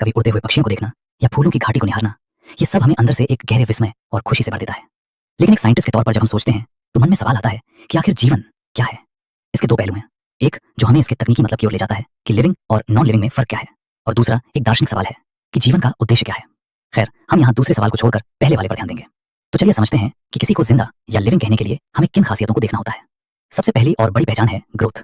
कभी उड़ते हुए पक्षियों को देखना या फूलों की घाटी को निहारना, ये सब हमें अंदर से एक गहरे विस्मय और खुशी से भर देता है। लेकिन एक साइंटिस्ट के तौर पर जब हम सोचते हैं तो मन में सवाल आता है कि आखिर जीवन क्या है। इसके दो पहलू हैं, एक जो हमें इसके तकनीकी मतलब की ओर ले जाता है कि लिविंग और नॉन लिविंग में फर्क क्या है, और दूसरा एक दार्शनिक सवाल है कि जीवन का उद्देश्य क्या है। खैर, हम यहाँ दूसरे सवाल को छोड़कर पहले वाले पर ध्यान देंगे। तो चलिए समझते हैं कि किसी को जिंदा या लिविंग कहने के लिए हमें किन खासियतों को देखना होता है। सबसे पहली और बड़ी पहचान है ग्रोथ।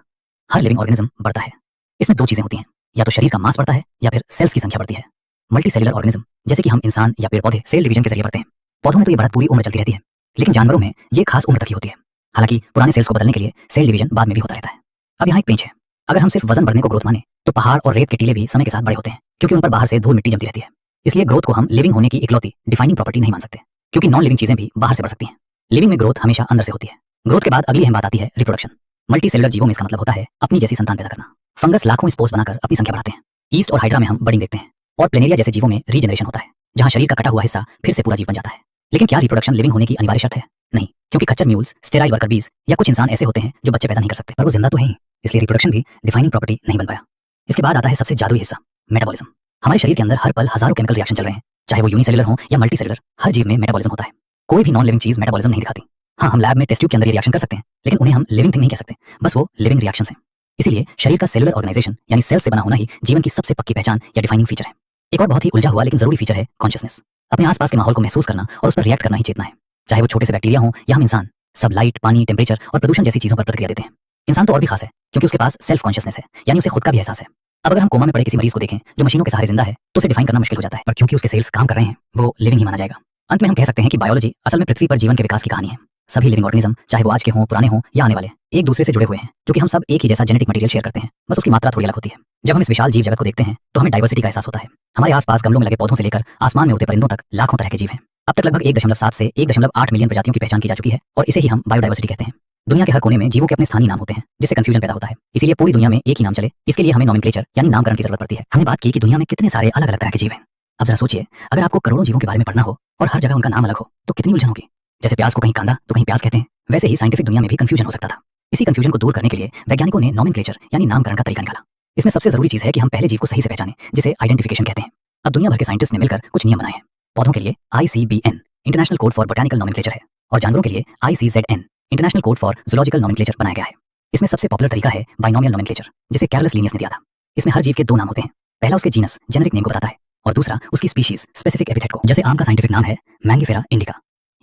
हर लिविंग ऑर्गेनिज्म बढ़ता है। इसमें दो चीजें होती हैं, या तो शरीर का मास बढ़ता है या फिर सेल्स की संख्या बढ़ती है। मल्टी सेलुलर ऑर्गेनिज्म जैसे कि हम इंसान या पेड़ पौधे सेल डिवीजन के जरिए बढ़ते हैं। पौधों में तो ये बढ़त पूरी उम्र चलती रहती है, लेकिन जानवरों में ये खास उम्र तक ही होती है। हालांकि पुराने सेल्स को बदलने के लिए सेल डिवीजन बाद में भी होता रहता है। अब यहाँ एक पेंच है, अगर हम सिर्फ वजन बढ़ने को ग्रोथ माने तो पहाड़ और रेत के टीले भी समय के साथ बड़े होते हैं, क्योंकि उन पर बाहर से धूल मिट्टी जमती रहती है। इसलिए ग्रोथ को हम लिविंग होने की इकलौती डिफाइनिंग प्रॉपर्टी नहीं मान सकते, क्योंकि नॉन लिविंग चीजें भी बाहर से बढ़ सकती हैं। लिविंग में ग्रोथ हमेशा अंदर से होती है। ग्रोथ के बाद अगली अहम बात आती है रिप्रोडक्शन। मल्टी सेलुलर जीवों में इसका मतलब होता है अपनी जैसी संतान पैदा करना। फंगस लाखों स्पोर्स बनाकर अपनी संख्या बढ़ाते हैं। ईस्ट और हाइड्रा में हम बडिंग देखते हैं, और प्लेनेरिया जैसे जीवों में रीजनरेशन होता है, जहां शरीर का कटा हुआ हिस्सा फिर से पूरा जीव बन जाता है। लेकिन क्या रिप्रोडक्शन लिविंग होने की अनिवार्य शर्त है? नहीं, क्योंकि खच्चर म्यूल्स, स्टेराइल वर्कर बीज या कुछ इंसान ऐसे होते हैं जो बच्चे पैदा नहीं कर सकते, पर वो जिंदा तो है ही, इसलिए रिप्रोडक्शन भी डिफाइनिंग प्रॉपर्टी नहीं बन पाया। इसके बाद आता है सबसे जादुई हिस्सा, मेटाबॉलिज्म। हमारे शरीर के अंदर हर पल हजारों केमिकल रिएक्शन चल रहे हैं, चाहे वो यूनिसेलुलर हो या मल्टी सेलुलर। हर जीव में मेटाबॉलिज्म होता है। कोई भी नॉन लिविंग चीज मेटाबॉलिज्म नहीं दिखाती। हाँ, हम लैब में टेस्ट ट्यूब के अंदर ये रिएक्शन कर सकते हैं, लेकिन उन्हें हम लिविंग थिंग नहीं कह सकते, बस वो लिविंग रिएक्शंस हैं। इसीलिए शरीर का सेलुलर ऑर्गेनाइजेशन यानी सेल से बना होना ही जीवन की सबसे पक्की पहचान या डिफाइनिंग फीचर है। एक और बहुत ही उलझा हुआ लेकिन जरूरी फीचर है कॉन्शियसनेस। अपने आसपास के माहौल को महसूस करना और उस पर रिएक्ट करना ही चेतना है। चाहे वो छोटे से बैक्टीरिया हो या हम इंसान, सब लाइट, पानी, टेम्परेचर और प्रदूषण जैसी चीजों पर प्रतिक्रिया देते हैं। इंसान तो और भी खास है, क्योंकि उसके पास सेल्फ कॉन्शियसनेस है, यानी उसे खुद का भी एहसास है। अब अगर हम कोमा में पड़े किसी मरीज को देखें जो मशीनों के सहारे जिंदा है, तो उसे डिफाइन करना मुश्किल हो जाता है, पर क्योंकि उसके सेल्स काम कर रहे हैं, वो लिविंग ही माना जाएगा। अंत में हम कह सकते हैं कि बायोलॉजी असल में पृथ्वी पर जीवन के विकास की कहानी है। सभी लिविंग ऑर्गेनिज्म, चाहे वो आज के हों, पुराने हों या आने वाले, एक दूसरे से जुड़े हुए हैं, क्योंकि हम सब एक ही जैसा जेनेटिक मटेरियल शेयर करते हैं, बस उसकी मात्रा थोड़ी अलग होती है। जब हम इस विशाल जीव जगत को देखते हैं तो हमें डाइवर्सिटी का एहसास होता है। हमारे आसपास गमलों में लगे पौधों से लेकर आसमान में उड़ते परिंदों तक लाखों तरह के जीव हैं। अब तक लगभग 1.7 से 1.8 मिलियन प्रजातियों की पहचान की जा चुकी है, और इसे ही हम बायोडाइवर्सिटी कहते हैं। दुनिया के हर कोने में जीवों के अपने स्थानीय नाम होते हैं, जिससे कंफ्यूजन पैदा होता है। इसीलिए पूरी दुनिया में एक ही नाम चले, इसके लिए हमें नॉमेनक्लेचर यानी नामकरण की जरूरत पड़ती है। हमने बात की कि दुनिया में कितने सारे अलग अलग तरह के जीव हैं। अब जरा सोचिए, अगर आपको करोड़ों जीवों के बारे में पढ़ना हो और हर जगह उनका नाम अलग हो, तो कितनी उलझन होगी। जैसे प्याज को कहीं कांदा तो कहीं प्याज कहते हैं, वैसे ही साइंटिफिक दुनिया में भी कंफ्यूजन हो सकता था। इसी कंफ्यूजन को दूर करने के लिए वैज्ञानिकों ने नॉमेनक्लेचर यानी नामकरण का तरीका निकाला। इसमें सबसे जरूरी चीज है कि हम पहले जीव को सही से पहचानें, जिसे आइडेंटिफिकेशन कहते हैं। अब दुनिया भर के साइंटिस्ट ने मिलकर कुछ नियम बनाए हैं। पौधों के लिए ICBN international code for botanical nomenclature है, और जानवरों के लिए ICZN international code for zoological nomenclature बनाया गया है। इसमें सबसे पॉपुलर तरीका है बाइनोमियल नॉमेनक्लेचर, जिसे कैरलस लिनियस ने दिया था। इसमें हर जीव के दो नाम होते हैं। पहला उसके जीनस जेनेरिक नेम को बताता है, और दूसरा उसकी स्पीशीज स्पेसिफिक एपिथेट को। जैसे आम का साइंटिफिक नाम है मैंगीफेरा इंडिका,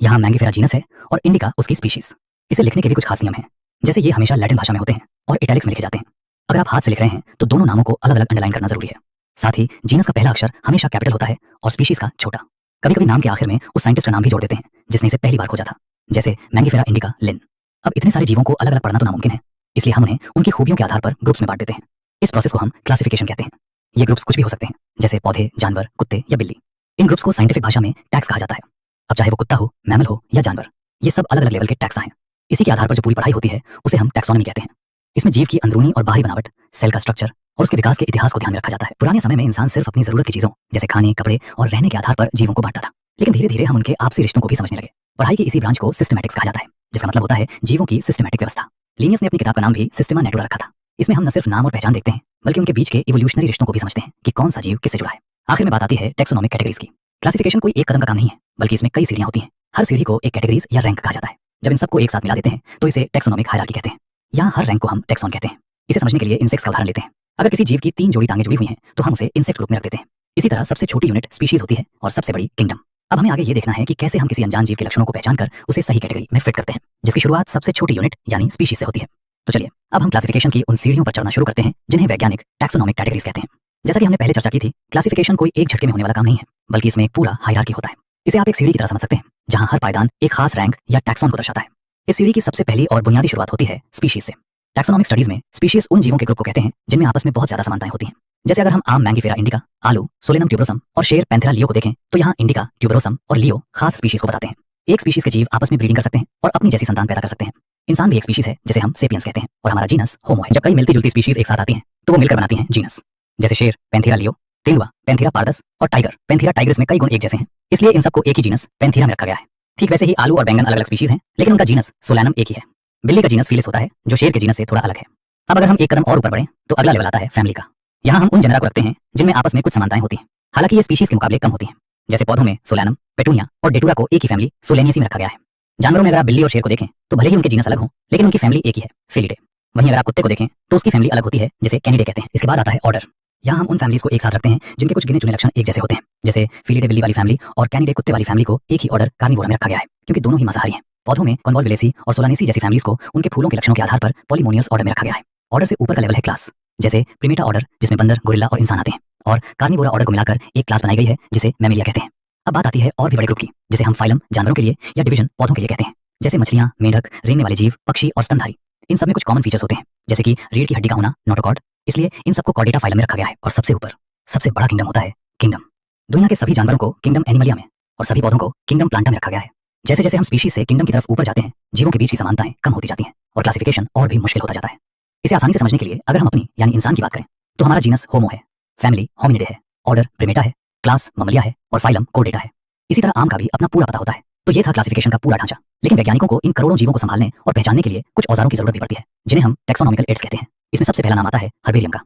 यहाँ मैंगीफेरा जीनस है और इंडिका उसकी स्पीशीज। इसे लिखने के भी कुछ खास नियम हैं, जैसे ये हमेशा लैटिन भाषा में होते हैं और इटैलिक्स में लिखे जाते हैं। अगर आप हाथ से लिख रहे हैं तो दोनों नामों को अलग अलग अंडरलाइन करना जरूरी है। साथ ही जीनस का पहला अक्षर हमेशा कैपिटल होता है और स्पीशीज का छोटा। कभी कभी नाम के आखिर में उस साइंटिस्ट का नाम भी जोड़ देते हैं जिसने इसे पहली बार खोजा था, जैसे मैंगीफेरा इंडिका लिन। अब इतने सारे जीवों को अलग अलग पढ़ना तो नामुमकिन है, इसलिए हम उन्हें उनकी खूबियों के आधार पर ग्रुप्स में बांट देते हैं। इस प्रोसेस को हम क्लासिफिकेशन कहते हैं। ये ग्रुप्स कुछ भी हो सकते हैं, जैसे पौधे, जानवर, कुत्ते या बिल्ली। इन ग्रुप्स को साइंटिफिक भाषा में टैग्स कहा जाता है। अब चाहे वो कुत्ता हो, मैमल हो या जानवर, ये सब अलग अलग लेवल के टैग्स हैं। इसी के आधार पर जो पूरी पढ़ाई होती है उसे हम टैक्सोनॉमी कहते हैं। इसमें जीव की अंदरूनी और बाहरी बनावट, सेल का स्ट्रक्चर और उसके विकास के इतिहास को ध्यान में रखा जाता है। पुराने समय में इंसान सिर्फ अपनी जरूरत की चीजों जैसे खाने, कपड़े और रहने के आधार पर जीवों को बांटता था, लेकिन धीरे धीरे हम उनके आपसी रिश्तों को भी समझने लगे। पढ़ाई की इसी ब्रांच को सिस्टमैटिक्स कहा जाता है, जिसका मतलब होता है जीवों की सिस्टमैटिक व्यवस्था। लिनियस ने अपनी किताब का नाम भी सिस्टेमा नेटुरा रखा था। इसमें हम न सिर्फ नाम और पहचान देखते हैं, बल्कि उनके बीच के इवोल्यूशनरी रिश्तों को भी समझते हैं कि कौन सा जीव किससे जुड़ा है। आखिर में बात आती है टैक्सोनॉमिक कैटेगरीज की। क्लासिफिकेशन कोई एक कदम का काम नहीं है, बल्कि इसमें कई सीढ़ियां होती हैं। हर सीढ़ी को एक कैटेगरीज या रैंक कहा जाता है। जब इन सबको एक साथ मिला देते हैं तो इसे टैक्सोनॉमिक हायरार्की कहते हैं। यहाँ हर रैंक को हम टैक्सॉन कहते हैं। इसे समझने के लिए इंसेक्ट्स का उदाहरण लेते हैं। अगर किसी जीव की 3 जोड़ी टांगें जुड़ी हुई हैं तो हम उसे इंसेक्ट ग्रुप में रख देते हैं। इसी तरह सबसे छोटी यूनिट स्पीशीज होती है और सबसे बड़ी किंगडम। अब हमें आगे ये देखना है कि कैसे हम किसी अनजान जीव के लक्षणों को पहचान कर उसे सही कैटेगरी में फिट करते हैं, जिसकी शुरुआत सबसे छोटी यूनिट यानी स्पीशीज से होती है। तो चलिए अब हम क्लासिफिकेशन की उन सीढ़ियों पर चढ़ना शुरू करते हैं जिन्हें वैज्ञानिक टैक्सोनॉमिक कैटेगरीज कहते हैं। जैसा कि हमने पहले चर्चा की थी, क्लासिफिकेशन कोई एक झटके में होने वाला काम नहीं है, बल्कि इसमें एक पूरा हायरार्की होता है। इसे आप एक सीढ़ी की तरह समझ सकते हैं, जहां हर पायदान एक खास रैंक या टैक्सॉन को दर्शाता है। इस सीढ़ी की सबसे पहली और बुनियादी शुरुआत होती है स्पीशीज से। टैक्सोनॉमिक स्टडीज में स्पीशीज उन जीवों के ग्रुप को कहते हैं जिनमें आपस में बहुत ज्यादा समानताएं होती हैं। जैसे अगर हम आम मैंगीफेरा इंडिका, आलू सोलेनम ट्यूबरोसम और शेर पैंथेरा लियो को देखें, तो यहाँ इंडिका, ट्यूबरोसम और लियो खास स्पीशीज को बताते हैं। एक स्पीशीज के जीव आपस में ब्रीडिंग कर सकते हैं और अपनी जैसी संतान पैदा कर सकते हैं। इंसान भी एक स्पीशीज है जिसे हम सेपियंस कहते हैं, और हमारा जीनस होमो है। जब कई मिलती जुलती स्पीशीज एक साथ आती हैं तो वो मिलकर बनाती हैं जीनस। जैसे शेर पैंथेरा लियो, तेंदुआ पैंथेरा पारदस और टाइगर पैंथेरा टाइग्रिस में कई गुण एक जैसे हैं, इसलिए इन सबको एक ही जीनस पैंथेरा में रखा गया है। ठीक वैसे ही आलू और बैंगन अलग अलग स्पीशीज हैं, लेकिन उनका जीनस सोलैनम एक ही है। बिल्ली का जीनस फीलिस होता है, जो शेर के जीनस से थोड़ा अलग है। अब अगर हम एक कदम और ऊपर बढ़ें तो अगला लेवल आता है फैमिली का। यहाँ हम उन जनरा को रखते हैं जिनमें आपस में कुछ समानताएं होती हैं। हालांकि ये स्पीशीज के मुकाबले कम होती हैं। जैसे पौधों में सोलैनम, पेटूनिया और डेटूरा को एक ही फैमिली सोलेनियसी में रखा गया है। जानवरों में अगर आप बिल्ली और शेर को देखें तो भले ही उनके जीनस अलग हों, लेकिन उनकी फैमिली एक ही है, फेलिडे। वहीं अगर आप कुत्ते को देखें तो उसकी फैमिली अलग होती है, जिसे कैनिडे कहते हैं। इसके बाद आता है ऑर्डर। यहाँ हम उन फैमिलीज को एक साथ रखते हैं जिनके कुछ गिने चुने लक्षण एक जैसे होते हैं। जैसे फेलिडे बिल्ली वाली फैमिली और कैनिडे कुत्ते वाली फैमिली को एक ही ऑर्डर कार्निवोरा में रखा गया है, क्योंकि दोनों ही मांसाहारी हैं। पौधों में कॉन्वॉल्वुलेसी और सोलानेसी जैसी फैमिलीज को उनके फूलों के लक्षणों के आधार पर पॉलीमोनियस ऑर्डर में रखा गया है। ऑर्डर से ऊपर का लेवल है क्लास, जैसे प्रिमेटा ऑर्डर जिसमें बंदर, गोरिल्ला और इंसान आते हैं, और कार्निवोरा ऑर्डर को मिलाकर एक क्लास बनाई गई है जिसे मैमेलिया कहते हैं। अब बात आती है और भी बड़े ग्रुप की, जिसे हम फाइलम जानवरों के लिए या डिवीजन पौधों के लिए कहते हैं। जैसे मछलियां, मेंढक, रेंगने वाले जीव, पक्षी और स्तनधारी। इन सब में कुछ कॉमन फीचर्स होते हैं, जैसे कि रीढ़ की हड्डी का होना, नोटोकॉर्ड। इसलिए इन सबको कॉर्डेटा फाइलम में रखा गया है। और सबसे ऊपर सबसे बड़ा किंगडम होता है किंगडम। दुनिया के सभी जानवरों को किंगडम एनिमलिया में और सभी पौधों को किंगडम प्लांटा में रखा गया है। जैसे जैसे हम स्पीशीज से किंगडम की तरफ ऊपर जाते हैं, जीवों के बीच की समानताएं कम होती जाती हैं और क्लासिफिकेशन और भी मुश्किल होता जाता है। इसे आसानी से समझने के लिए अगर हम अपनी यानी इंसान की बात करें तो हमारा जीनस होमो है, फैमिली होमिनिडे है, ऑर्डर प्रिमेटा है, क्लास ममलिया है और फाइलम कॉर्डेटा है। इसी तरह आम का भी अपना पूरा पता होता है। तो ये था क्लासिफिकेशन का पूरा ढांचा। लेकिन वैज्ञानिकों को इन करोड़ों जीवों को संभालने और पहचानने के लिए कुछ औजारों की जरूरत भी पड़ती है, जिन्हें हम टैक्सोनॉमिकल एड्स कहते हैं। इसमें सबसे पहला नाम आता है हर्बेरियम का।